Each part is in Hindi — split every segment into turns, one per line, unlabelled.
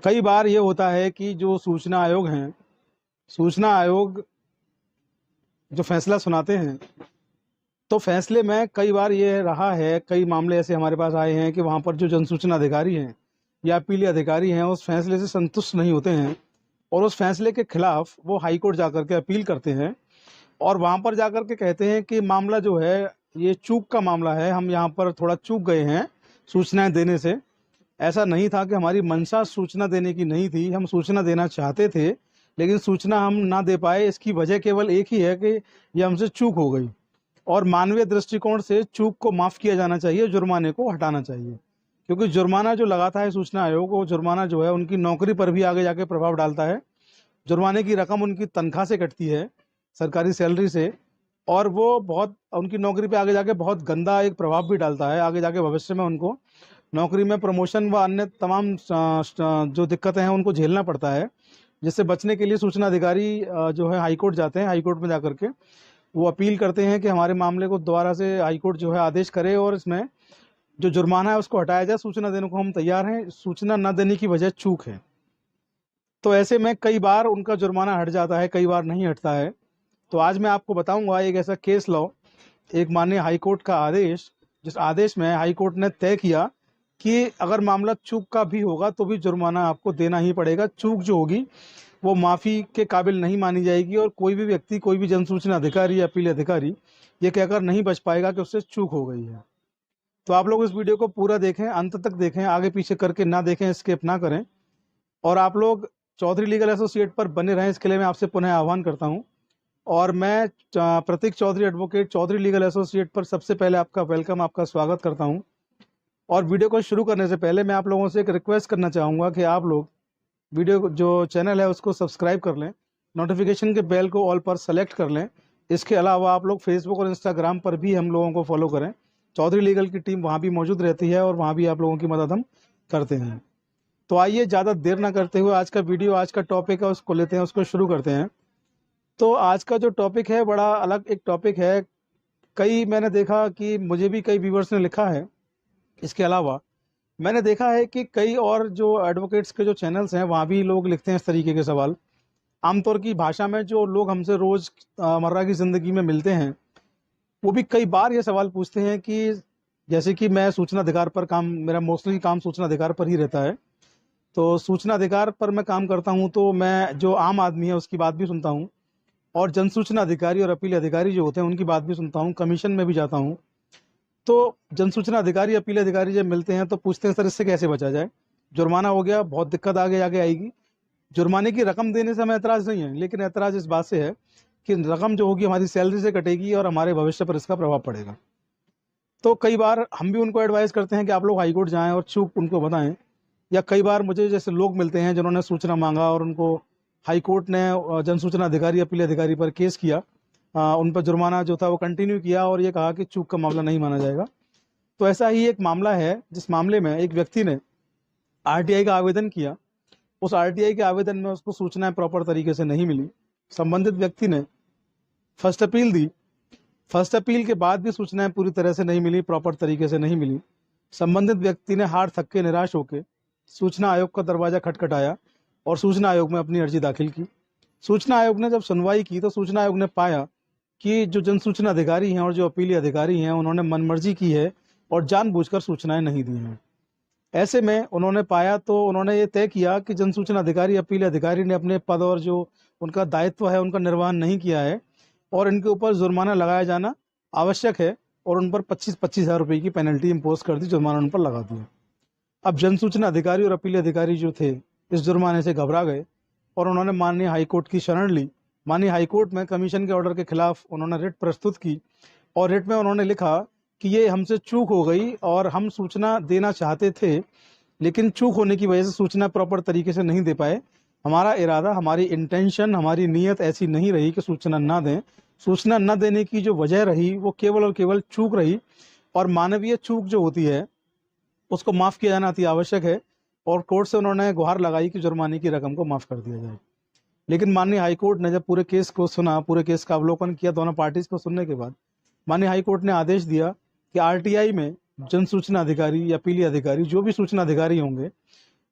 कई बार ये होता है कि जो सूचना आयोग हैं, सूचना आयोग जो फैसला सुनाते हैं, तो फैसले में कई बार ये रहा है, कई मामले ऐसे हमारे पास आए हैं कि वहाँ पर जो जनसूचना अधिकारी हैं या अपीली अधिकारी हैं उस फैसले से संतुष्ट नहीं होते हैं और उस फैसले के खिलाफ वो हाई कोर्ट जाकर के अपील करते हैं और वहाँ पर जाकर के कहते हैं कि मामला जो है ये चूक का मामला है, हम यहाँ पर थोड़ा चूक गए हैं सूचनाएं देने से। ऐसा नहीं था कि हमारी मंशा सूचना देने की नहीं थी, हम सूचना देना चाहते थे लेकिन सूचना हम ना दे पाए। इसकी वजह केवल एक ही है कि ये हमसे चूक हो गई और मानवीय दृष्टिकोण से चूक को माफ़ किया जाना चाहिए, जुर्माने को हटाना चाहिए। क्योंकि जुर्माना जो लगाता है सूचना आयोग, वो जुर्माना जो है उनकी नौकरी पर भी आगे जाके प्रभाव डालता है। जुर्माने की रकम उनकी तनख्वाह से कटती है, सरकारी सैलरी से, और वो बहुत उनकी नौकरी पे आगे जाके बहुत गंदा एक प्रभाव भी डालता है। आगे जाके भविष्य में उनको नौकरी में प्रमोशन व अन्य तमाम जो दिक्कतें हैं उनको झेलना पड़ता है, जिससे बचने के लिए सूचना अधिकारी जो है हाईकोर्ट जाते हैं। हाईकोर्ट में जाकर के वो अपील करते हैं कि हमारे मामले को दोबारा से हाईकोर्ट जो है आदेश करे और इसमें जो जुर्माना है उसको हटाया जाए। सूचना देने को हम तैयार हैं, सूचना न देने की वजह चूक है। तो ऐसे में कई बार उनका जुर्माना हट जाता है, कई बार नहीं हटता है। तो आज मैं आपको बताऊंगा एक ऐसा केस लॉ, एक माननीय हाईकोर्ट का आदेश, जिस आदेश में हाईकोर्ट ने तय किया कि अगर मामला चूक का भी होगा तो भी जुर्माना आपको देना ही पड़ेगा। चूक जो होगी वो माफ़ी के काबिल नहीं मानी जाएगी और कोई भी व्यक्ति, कोई भी जनसूचना अधिकारी या अपील अधिकारी ये कहकर नहीं बच पाएगा कि उससे चूक हो गई है। तो आप लोग इस वीडियो को पूरा देखें, अंत तक देखें, आगे पीछे करके ना देखें, स्किप ना करें। और आप लोग चौधरी लीगल एसोसिएट पर बने रहें, इसके लिए मैं आपसे पुनः आह्वान करता हूं। और मैं Pratik Chaudhary advocate, Chaudhary legal associate पर सबसे पहले आपका वेलकम, आपका स्वागत करता हूं। और वीडियो को शुरू करने से पहले मैं आप लोगों से एक रिक्वेस्ट करना चाहूँगा कि आप लोग वीडियो जो चैनल है उसको सब्सक्राइब कर लें, नोटिफिकेशन के बेल को ऑल पर सेलेक्ट कर लें। इसके अलावा आप लोग फेसबुक और इंस्टाग्राम पर भी हम लोगों को फॉलो करें। चौधरी लीगल की टीम वहाँ भी मौजूद रहती है और वहाँ भी आप लोगों की मदद हम करते हैं। तो आइए ज़्यादा देर ना करते हुए आज का वीडियो, आज का टॉपिक है उसको लेते हैं, उसको शुरू करते हैं। तो आज का जो टॉपिक है बड़ा अलग एक टॉपिक है। मैंने देखा कि मुझे भी कई व्यूवर्स ने लिखा है। इसके अलावा मैंने देखा है कि कई और जो एडवोकेट्स के जो चैनल्स हैं वहाँ भी लोग लिखते हैं इस तरीके के सवाल। आमतौर की भाषा में जो लोग हमसे रोज़ मर्रा की ज़िंदगी में मिलते हैं वो भी कई बार ये सवाल पूछते हैं कि जैसे कि मैं सूचना अधिकार पर काम, मेरा मोस्टली काम सूचना अधिकार पर ही रहता है। तो सूचना अधिकार पर मैं काम करता हूं, तो मैं जो आम आदमी है उसकी बात भी सुनता हूं और जनसूचना अधिकारी और अपील अधिकारी जो होते हैं उनकी बात भी सुनता हूं, कमीशन में भी जाता हूं। तो जनसूचना अधिकारी, अपील अधिकारी जब मिलते हैं तो पूछते हैं सर इससे कैसे बचा जाए, जुर्माना हो गया, बहुत दिक्कत आगे आगे आएगी। जुर्माने की रकम देने से हमें एतराज़ नहीं है, लेकिन एतराज़ इस बात से है कि रकम जो होगी हमारी सैलरी से कटेगी और हमारे भविष्य पर इसका प्रभाव पड़ेगा। तो कई बार हम भी उनको एडवाइस करते हैं कि आप लोग हाईकोर्ट जाएं और चूक उनको बताएं। या कई बार मुझे जैसे लोग मिलते हैं जिन्होंने सूचना मांगा और उनको हाईकोर्ट ने जनसूचना अधिकारी, अपील अधिकारी पर केस किया, उन पर जुर्माना जो था वो कंटिन्यू किया और ये कहा कि चूक का मामला नहीं माना जाएगा। तो ऐसा ही एक मामला है जिस मामले में एक व्यक्ति ने आरटीआई का आवेदन किया। उस आरटीआई के आवेदन में उसको सूचनाएं प्रॉपर तरीके से नहीं मिली। संबंधित व्यक्ति ने फर्स्ट अपील दी। फर्स्ट अपील के बाद भी सूचनाएं पूरी तरह से नहीं मिली, प्रॉपर तरीके से नहीं मिली। संबंधित व्यक्ति ने हार थक के, निराश होकर सूचना आयोग का दरवाजा खटखटाया और सूचना आयोग में अपनी अर्जी दाखिल की। सूचना आयोग ने जब सुनवाई की तो सूचना आयोग ने पाया कि जो जनसूचना अधिकारी हैं और जो अपीली अधिकारी हैं उन्होंने मनमर्जी की है और जानबूझकर सूचनाएं नहीं दी हैं। ऐसे में उन्होंने पाया तो उन्होंने ये तय किया कि जनसूचना अधिकारी, अपील अधिकारी ने अपने पद और जो उनका दायित्व है उनका निर्वहन नहीं किया है और इनके ऊपर जुर्माना लगाया जाना आवश्यक है और उन पर 25-25 हज़ार रुपये की पेनल्टी इम्पोज कर दी, जुर्माना उन पर लगा दिया। अब जनसूचना अधिकारी और अपील अधिकारी जो थे इस जुर्माने से घबरा गए और उन्होंने माननीय हाईकोर्ट की शरण ली। माननीय हाईकोर्ट में कमीशन के ऑर्डर के खिलाफ उन्होंने रिट प्रस्तुत की और रिट में उन्होंने लिखा कि ये हमसे चूक हो गई और हम सूचना देना चाहते थे लेकिन चूक होने की वजह से सूचना प्रॉपर तरीके से नहीं दे पाए। हमारा इरादा, हमारी इंटेंशन, हमारी नीयत ऐसी नहीं रही कि सूचना ना दें। सूचना न देने की जो वजह रही वो केवल और केवल चूक रही और मानवीय चूक जो होती है उसको माफ़ किया जाना अति आवश्यक है और कोर्ट से उन्होंने गुहार लगाई कि जुर्माने की रकम को माफ़ कर दिया जाए। लेकिन माननीय हाईकोर्ट ने जब पूरे केस को सुना, पूरे केस का अवलोकन किया, दोनों पार्टीज को सुनने के बाद माननीय हाईकोर्ट ने आदेश दिया कि आरटीआई में जनसूचना अधिकारी या अपीली अधिकारी, जो भी सूचना अधिकारी होंगे,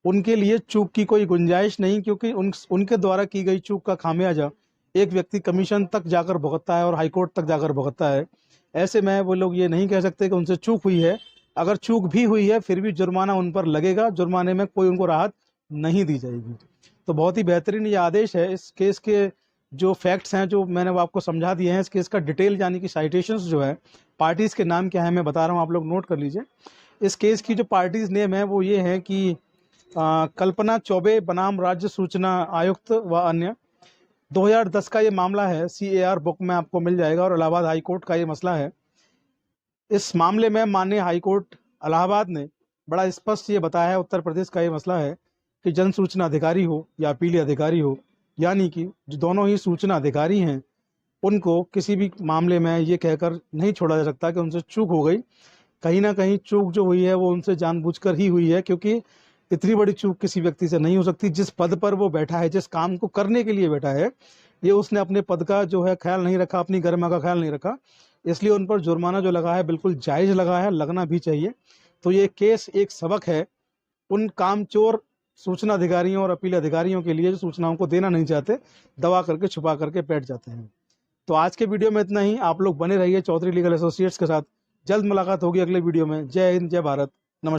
उनके लिए चूक की कोई गुंजाइश नहीं, क्योंकि उनके द्वारा की गई चूक का खामियाजा एक व्यक्ति कमीशन तक जाकर भुगतता है और हाईकोर्ट तक जाकर भुगतता है। ऐसे में वो लोग ये नहीं कह सकते कि उनसे चूक हुई है। अगर चूक भी हुई है फिर भी जुर्माना उन पर लगेगा, जुर्माने में कोई उनको राहत नहीं दी जाएगी। तो बहुत ही बेहतरीन ये आदेश है। इस केस के जो फैक्ट्स हैं जो मैंने वो आपको समझा दिए हैं, इस केस का डिटेल यानी कि साइटेशंस जो है, पार्टीज़ के नाम क्या है मैं बता रहा हूँ, आप लोग नोट कर लीजिए। इस केस की जो पार्टीज़ नेम है वो ये है कि कल्पना चौबे बनाम राज्य सूचना आयुक्त व अन्य। 2010 का ये मामला है, CAR बुक में आपको मिल जाएगा और इलाहाबाद हाई कोर्ट का ये मसला है। इस मामले में माननीय हाई कोर्ट इलाहाबाद ने बड़ा स्पष्ट ये बताया है, उत्तर प्रदेश का ये मसला है कि जन सूचना अधिकारी हो या अपीली अधिकारी हो, यानी कि जो दोनों ही सूचना अधिकारी हैं, उनको किसी भी मामले में ये कहकर नहीं छोड़ा जा सकता कि उनसे चूक हो गई। कहीं ना कहीं चूक जो हुई है वो उनसे जानबूझकर ही हुई है, क्योंकि इतनी बड़ी चूक किसी व्यक्ति से नहीं हो सकती। जिस पद पर वो बैठा है, जिस काम को करने के लिए बैठा है, ये उसने अपने पद का जो है ख्याल नहीं रखा, अपनी गरिमा का ख्याल नहीं रखा, इसलिए उन पर जुर्माना जो लगा है बिल्कुल जायज़ लगा है, लगना भी चाहिए। तो ये केस एक सबक है उन कामचोर सूचना अधिकारियों और अपील अधिकारियों के लिए जो सूचनाओं को देना नहीं चाहते, दबा करके छुपा करके बैठ जाते हैं। तो आज के वीडियो में इतना ही। आप लोग बने रहिए चौधरी लीगल एसोसिएट्स के साथ। जल्द मुलाकात होगी अगले वीडियो में। जय हिंद, जय भारत।